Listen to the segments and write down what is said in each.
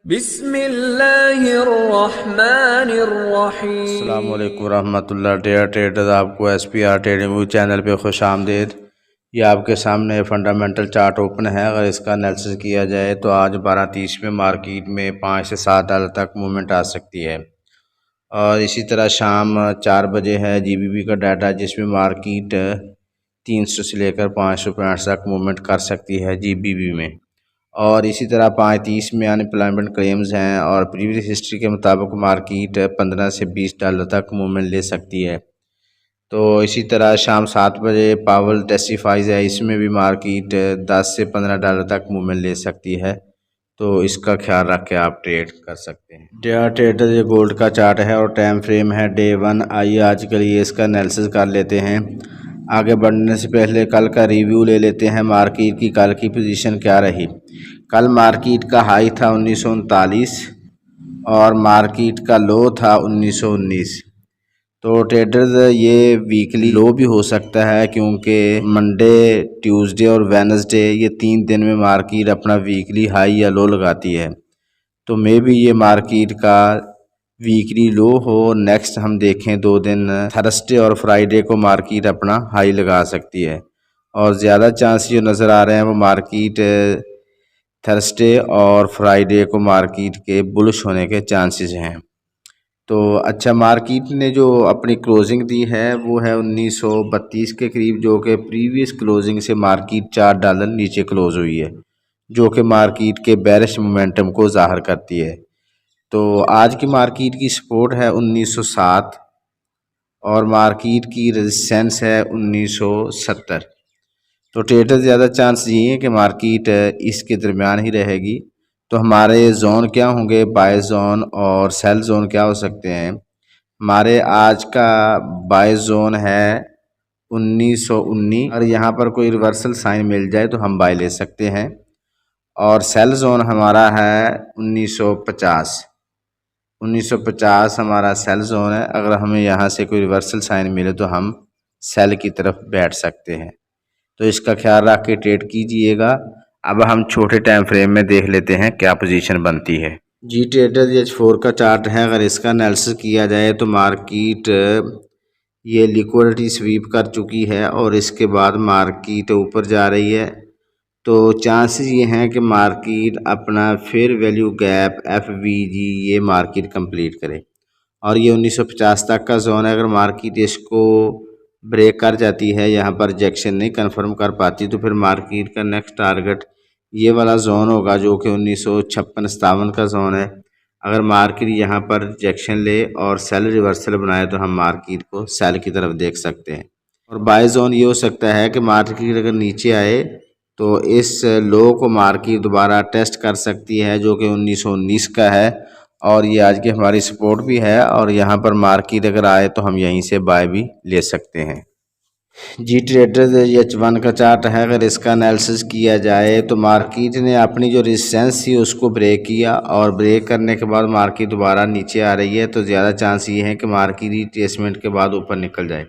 अस्सलाम बिस्मिल्लाहिर्रहमानिर्रहीम। वालेकुम रहमतुल्लाह। डेयर ट्रेडर्स, आपको SPR ट्रेडिंग व्यू चैनल पे खुश आमदीद। ये आपके सामने फंडामेंटल चार्ट ओपन है। अगर इसका एनालिसिस किया जाए तो आज 12:30 में मार्केट में $5 से $7 तक मूवमेंट आ सकती है। और इसी तरह शाम 4 बजे है GBP का डाटा, जिसमें मार्केट 300 से लेकर 500 पॉइंट्स तक मूवमेंट कर सकती है GBP में। और इसी तरह 5:30 में अनएम्प्लॉयमेंट क्लेम्स हैं और प्रीवियस हिस्ट्री के मुताबिक मार्केट $15 से $20 तक मूवमेंट ले सकती है। तो इसी तरह शाम 7 बजे पावल टेस्टिफाइज है, इसमें भी मार्केट $10 से $15 तक मूवमेंट ले सकती है। तो इसका ख्याल रख के आप ट्रेड कर सकते हैं। डेयर ट्रेडर, ये गोल्ड का चार्ट है और टाइम फ्रेम है डे 1। आइए आज के लिए इसका एनालिसिस कर लेते हैं। आगे बढ़ने से पहले कल का रिव्यू ले लेते हैं। मार्केट की कल की पोजीशन क्या रही। कल मार्केट का हाई था 1939 और मार्केट का लो था 1919। तो ट्रेडर्स, ये वीकली लो भी हो सकता है, क्योंकि मंडे, ट्यूसडे और वेडनेसडे ये 3 दिन में मार्केट अपना वीकली हाई या लो लगाती है। तो मे भी ये मार्केट का वीकली लो हो। नेक्स्ट हम देखें 2 दिन थर्सडे और फ्राइडे को मार्केट अपना हाई लगा सकती है। और ज़्यादा चांस जो नज़र आ रहे हैं वो मार्केट थर्सडे और फ्राइडे को मार्केट के बुलिश होने के चांसेस हैं। तो अच्छा, मार्केट ने जो अपनी क्लोजिंग दी है वो है 1932 के करीब, जो कि प्रीवियस क्लोजिंग से मार्केट $4 नीचे क्लोज हुई है, जो कि मार्केट के बेरिश मोमेंटम को ज़ाहिर करती है। तो आज की मार्केट की सपोर्ट है 1907 और मार्केट की रेजिस्टेंस है 1970। तो ट्रेडर ज़्यादा चांस ये है कि मार्केट इसके दरमियान ही रहेगी। तो हमारे जोन क्या होंगे, बाय जोन और सेल जोन क्या हो सकते हैं। हमारे आज का बाय जोन है 1919, और यहाँ पर कोई रिवर्सल साइन मिल जाए तो हम बाय ले सकते हैं। और सेल जोन हमारा है 1950। 1950 हमारा सेल जोन है। अगर हमें यहाँ से कोई रिवर्सल साइन मिले तो हम सेल की तरफ बैठ सकते हैं। तो इसका ख्याल रख के ट्रेड कीजिएगा। अब हम छोटे टाइम फ्रेम में देख लेते हैं क्या पोजीशन बनती है। जी ट्रेडर, H4 का चार्ट है। अगर इसका एनालिसिस किया जाए तो मार्केट ये लिक्विडिटी स्वीप कर चुकी है और इसके बाद मार्केट ऊपर जा रही है। तो चांसेस ये हैं कि मार्केट अपना फेयर वैल्यू गैप FVG ये मार्केट कंप्लीट करे। और ये 1950 तक का जोन है। अगर मार्केट इसको ब्रेक कर जाती है, यहाँ पर रिजेक्शन नहीं कंफर्म कर पाती, तो फिर मार्केट का नेक्स्ट टारगेट ये वाला जोन होगा, जो कि 1956-57 का जोन है। अगर मार्केट यहाँ पर रिजेक्शन ले और सेल रिवर्सल बनाए तो हम मार्केट को सेल की तरफ देख सकते हैं। और बाय जोन ये हो सकता है कि मार्केट अगर नीचे आए तो इस लो को मार्केट दोबारा टेस्ट कर सकती है, जो कि 1919 का है। और ये आज की हमारी सपोर्ट भी है और यहाँ पर मार्केट अगर आए तो हम यहीं से बाय भी ले सकते हैं। जी ट्रेडर्स, H1 का चार्ट है। अगर इसका एनालिसिस किया जाए तो मार्केट ने अपनी जो रेजिस्टेंस थी उसको ब्रेक किया और ब्रेक करने के बाद मार्केट दोबारा नीचे आ रही है। तो ज़्यादा चांस ये है कि मार्केट रिट्रेसमेंट के बाद ऊपर निकल जाए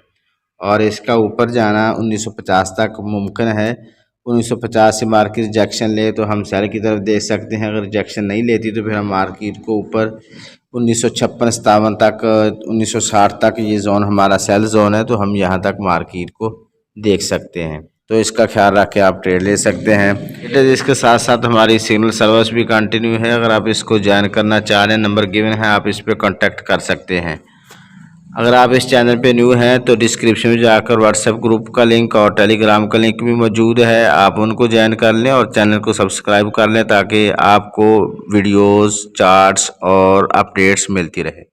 और इसका ऊपर जाना 1950 तक मुमकिन है। 1950 से मार्केट रिजेक्शन ले तो हम सेल की तरफ देख सकते हैं। अगर रिजेक्शन नहीं लेती तो फिर हम मार्केट को ऊपर 1956-57 तक, 1960 तक ये जोन हमारा सेल जोन है, तो हम यहाँ तक मार्केट को देख सकते हैं। तो इसका ख्याल रख के आप ट्रेड ले सकते हैं। ट्रेडर, इसके साथ साथ हमारी सिग्नल सर्विस भी कंटिन्यू है। अगर आप इसको ज्वाइन करना चाह रहे हैं, नंबर गिवन है, आप इस पर कॉन्टैक्ट कर सकते हैं। अगर आप इस चैनल पे न्यू हैं तो डिस्क्रिप्शन में जाकर व्हाट्सएप ग्रुप का लिंक और टेलीग्राम का लिंक भी मौजूद है, आप उनको ज्वाइन कर लें और चैनल को सब्सक्राइब कर लें, ताकि आपको वीडियोस, चार्ट्स और अपडेट्स मिलती रहे।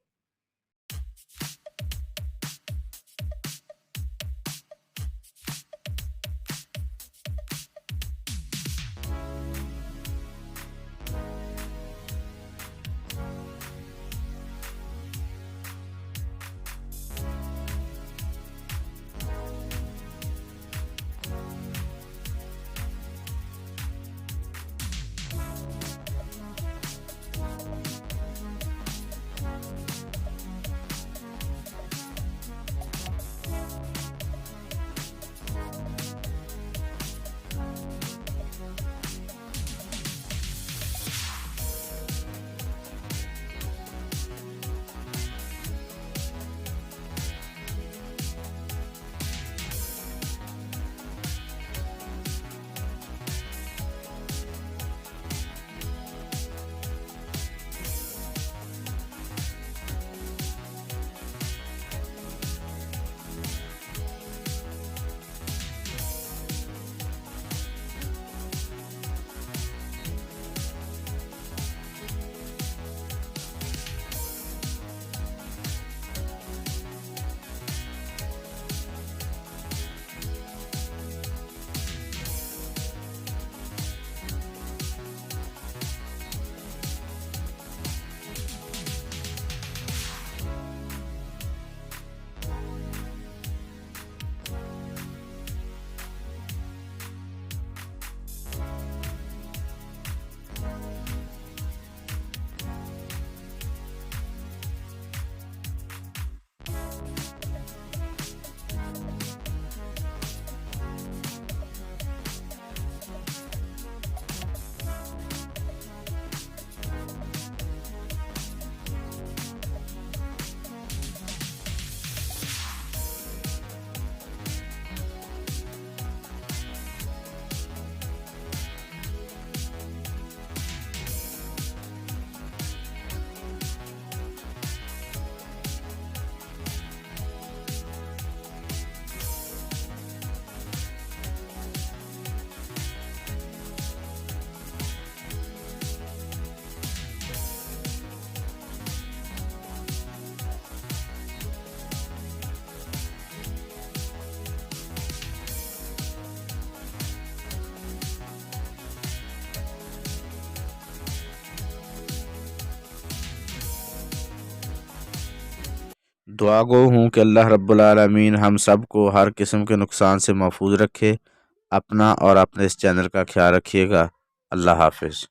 दुआ गो हूँ कि अल्लाह रब्बुल आलमीन हम सब को हर किस्म के नुकसान से महफूज रखे। अपना और अपने इस चैनल का ख्याल रखिएगा। अल्लाह हाफिज़।